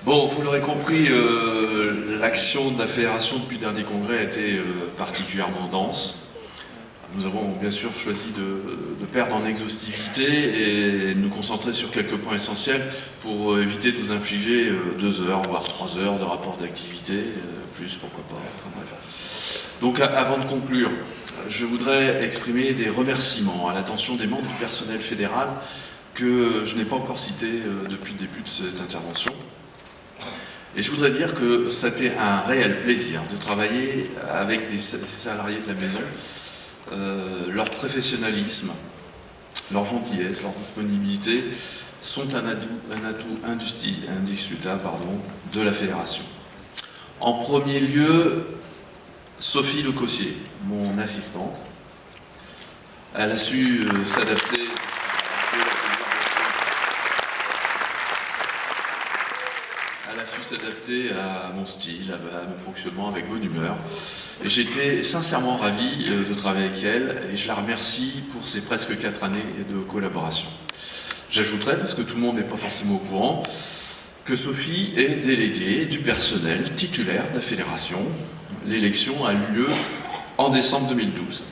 Bon, vous l'aurez compris, l'action de la fédération depuis le dernier congrès a été particulièrement dense. Nous avons bien sûr choisi de perdre en exhaustivité et de nous concentrer sur quelques points essentiels pour éviter de nous infliger 2 heures, voire 3 heures de rapport d'activité, plus pourquoi pas, enfin bref. Donc avant de conclure, je voudrais exprimer des remerciements à l'attention des membres du personnel fédéral que je n'ai pas encore cité depuis le début de cette intervention. Et je voudrais dire que c'était un réel plaisir de travailler avec ces salariés de la maison. Leur professionnalisme, leur gentillesse, leur disponibilité sont un atout indiscutable de la fédération. En premier lieu, Sophie Lecossier, mon assistante. Elle a su s'adapter. Elle a su s'adapter à mon style, à mon fonctionnement avec bonne humeur. Et j'étais sincèrement ravi de travailler avec elle et je la remercie pour ces presque 4 années de collaboration. J'ajouterais, parce que tout le monde n'est pas forcément au courant, que Sophie est déléguée du personnel titulaire de la fédération. L'élection a eu lieu en décembre 2012.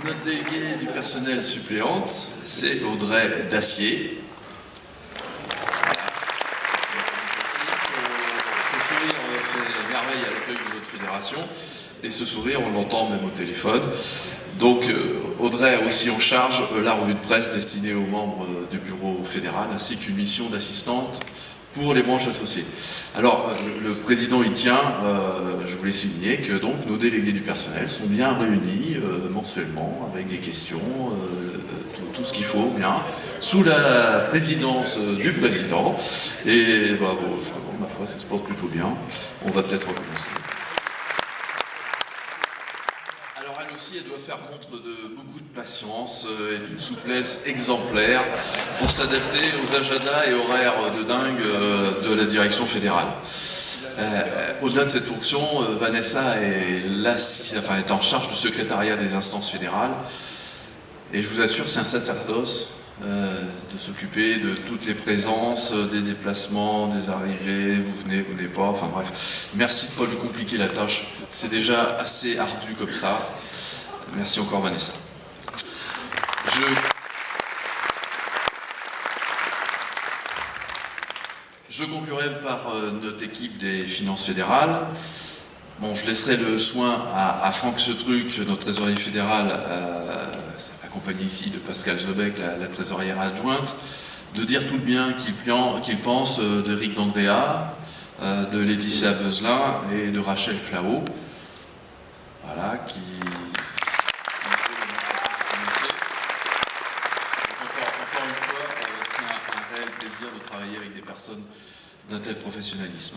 Notre déléguée du personnel suppléante, c'est Audrey Dacier. Ce sourire fait merveille à l'accueil de notre fédération, et ce sourire, on l'entend même au téléphone. Donc Audrey a aussi en charge la revue de presse destinée aux membres du bureau fédéral, ainsi qu'une mission d'assistante pour les branches associées. Alors, le président y tient, je voulais souligner que donc nos délégués du personnel sont bien réunis mensuellement, avec des questions, tout ce qu'il faut, bien, sous la présidence du président. Et bon, ma foi, ça se passe plutôt bien. On va peut-être recommencer. Alors elle aussi, elle doit faire montre de beaucoup de patience et d'une souplesse exemplaire pour s'adapter aux agendas et horaires de dingue de la direction fédérale. Au-delà de cette fonction, Vanessa est en charge du secrétariat des instances fédérales et je vous assure, c'est un sacerdoce de s'occuper de toutes les présences, des déplacements, des arrivées, vous venez, vous venez pas, enfin bref. Merci de ne pas lui compliquer la tâche, c'est déjà assez ardu comme ça. Merci encore Vanessa. Je conclurai par notre équipe des finances fédérales. Bon, je laisserai le soin à Franck Setruc, notre trésorier fédéral, accompagné ici de Pascal Zebec, la trésorière adjointe, de dire tout le bien qu'il pense de Rick D'Andrea, de Laetitia Beuzelin et de Rachel Flao. Voilà, qui... Encore une fois, c'est un réel plaisir de travailler avec des personnes d'un tel professionnalisme.